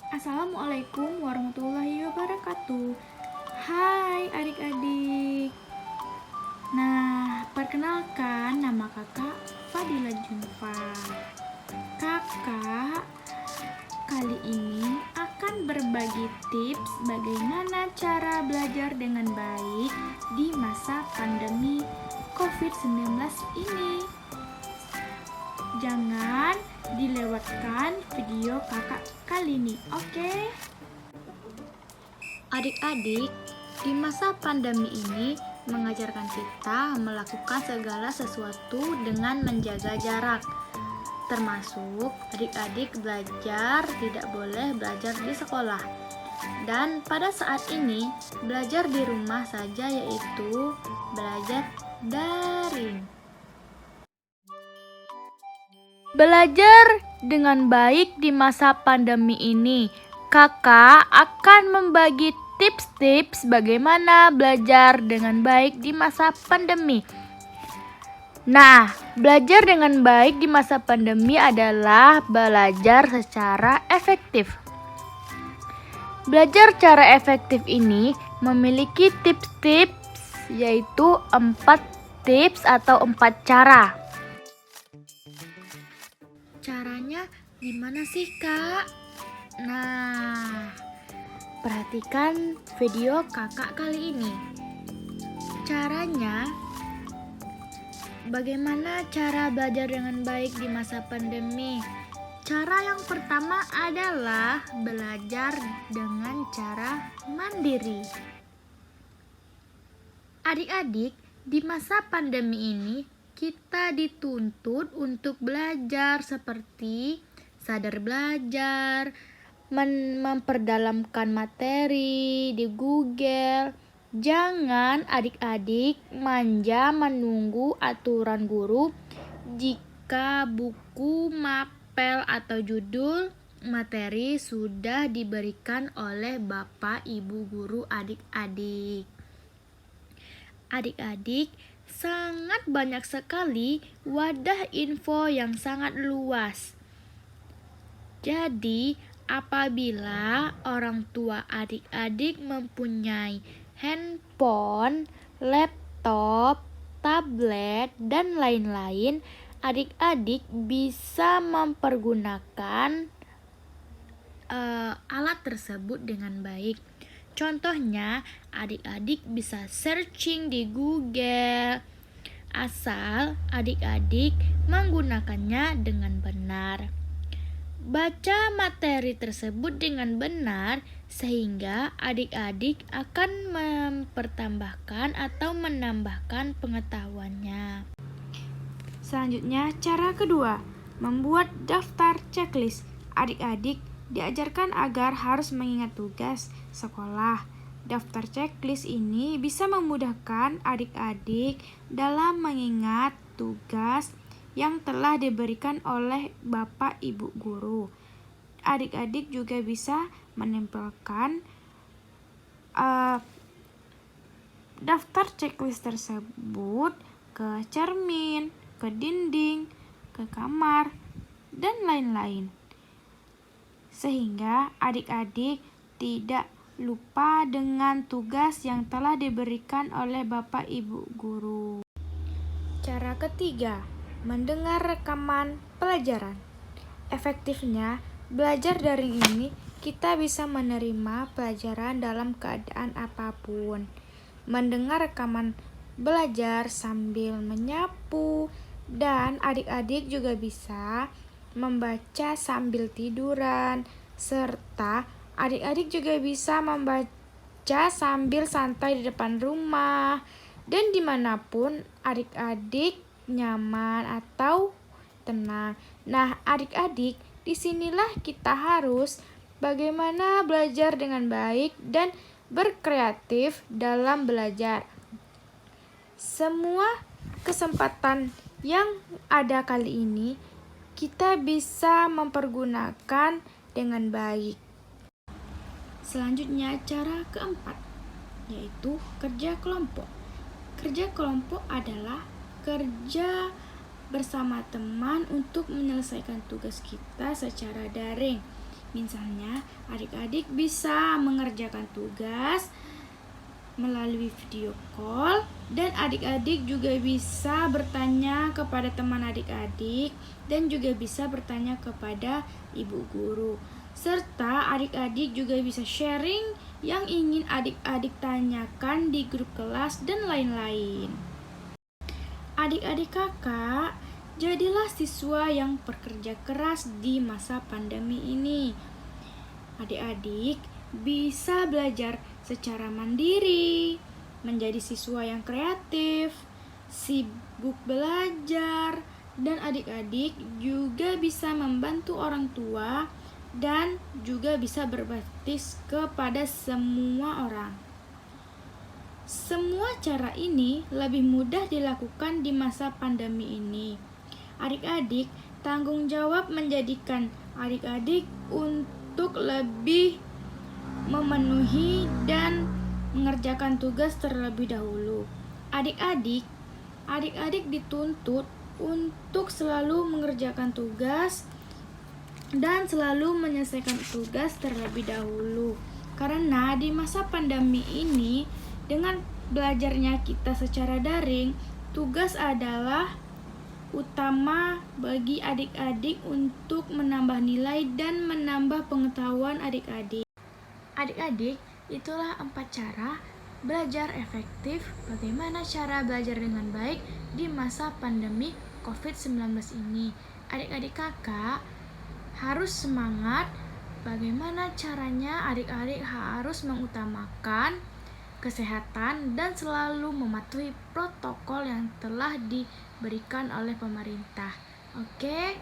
Assalamualaikum warahmatullahi wabarakatuh. Hai adik-adik. Nah, perkenalkan nama kakak Fadila Junfa. Kakak kali ini akan berbagi tips bagaimana cara belajar dengan baik di masa pandemi COVID-19 ini. Jangan dilewatkan video kakak kali ini, oke? Adik-adik, di masa pandemi ini mengajarkan kita melakukan segala sesuatu dengan menjaga jarak. Termasuk adik-adik belajar tidak boleh belajar di sekolah. Dan pada saat ini belajar di rumah saja, yaitu belajar daring. Belajar dengan baik di masa pandemi ini, kakak akan membagi tips-tips bagaimana belajar dengan baik di masa pandemi. Nah, belajar dengan baik di masa pandemi adalah belajar secara efektif. Belajar cara efektif ini memiliki tips-tips, yaitu 4 tips atau 4 cara. Caranya gimana sih, Kak? Nah, perhatikan video kakak kali ini. Caranya, bagaimana cara belajar dengan baik di masa pandemi? Cara yang pertama adalah belajar dengan cara mandiri. Adik-adik, di masa pandemi ini kita dituntut untuk belajar seperti sadar belajar, memperdalamkan materi di Google. Jangan adik-adik manja menunggu aturan guru jika buku, mapel, atau judul materi sudah diberikan oleh Bapak Ibu guru adik-adik. Adik-adik, sangat banyak sekali wadah info yang sangat luas. Jadi, apabila orang tua adik-adik mempunyai handphone, laptop, tablet, dan lain-lain, adik-adik bisa mempergunakan alat tersebut dengan baik. Contohnya, adik-adik bisa searching di Google, asal adik-adik menggunakannya dengan benar. Baca materi tersebut dengan benar sehingga adik-adik akan mempertambahkan atau menambahkan pengetahuannya. Selanjutnya, cara kedua, membuat daftar checklist. Adik-adik diajarkan agar harus mengingat tugas sekolah. Daftar checklist ini bisa memudahkan adik-adik dalam mengingat tugas yang telah diberikan oleh Bapak Ibu guru. Adik-adik juga bisa menempelkan daftar checklist tersebut ke cermin, ke dinding, ke kamar, dan lain-lain. Sehingga adik-adik tidak lupa dengan tugas yang telah diberikan oleh Bapak Ibu guru. Cara ketiga, mendengar rekaman pelajaran. Efektifnya, belajar daring ini kita bisa menerima pelajaran dalam keadaan apapun. Mendengar rekaman belajar sambil menyapu, dan adik-adik juga bisa membaca sambil tiduran, serta adik-adik juga bisa membaca sambil santai di depan rumah dan dimanapun adik-adik nyaman atau tenang. Nah, adik-adik, disinilah kita harus bagaimana belajar dengan baik dan berkreatif dalam belajar. Semua kesempatan yang ada kali ini kita bisa mempergunakan dengan baik. Selanjutnya, cara keempat, yaitu kerja kelompok. Kerja kelompok adalah kerja bersama teman untuk menyelesaikan tugas kita secara daring. Misalnya, adik-adik bisa mengerjakan tugas melalui video call, dan adik-adik juga bisa bertanya kepada teman adik-adik dan juga bisa bertanya kepada ibu guru. Serta adik-adik juga bisa sharing yang ingin adik-adik tanyakan di grup kelas dan lain-lain. Adik-adik kakak, jadilah siswa yang bekerja keras di masa pandemi ini. Adik-adik bisa belajar secara mandiri, menjadi siswa yang kreatif, sibuk belajar, dan adik-adik juga bisa membantu orang tua dan juga bisa berbakti kepada semua orang. Semua cara ini lebih mudah dilakukan di masa pandemi ini. Adik-adik, tanggung jawab menjadikan adik-adik untuk lebih memenuhi dan mengerjakan tugas terlebih dahulu. Adik-adik dituntut untuk selalu mengerjakan tugas dan selalu menyelesaikan tugas terlebih dahulu. Karena di masa pandemi ini, dengan belajarnya kita secara daring, tugas adalah utama bagi adik-adik untuk menambah nilai dan menambah pengetahuan adik-adik. Adik-adik, itulah 4 cara belajar efektif. Bagaimana cara belajar dengan baik di masa pandemi COVID-19 ini. Adik-adik kakak harus semangat. Bagaimana caranya? Adik-adik harus mengutamakan kesehatan dan selalu mematuhi protokol yang telah diberikan oleh pemerintah. Oke.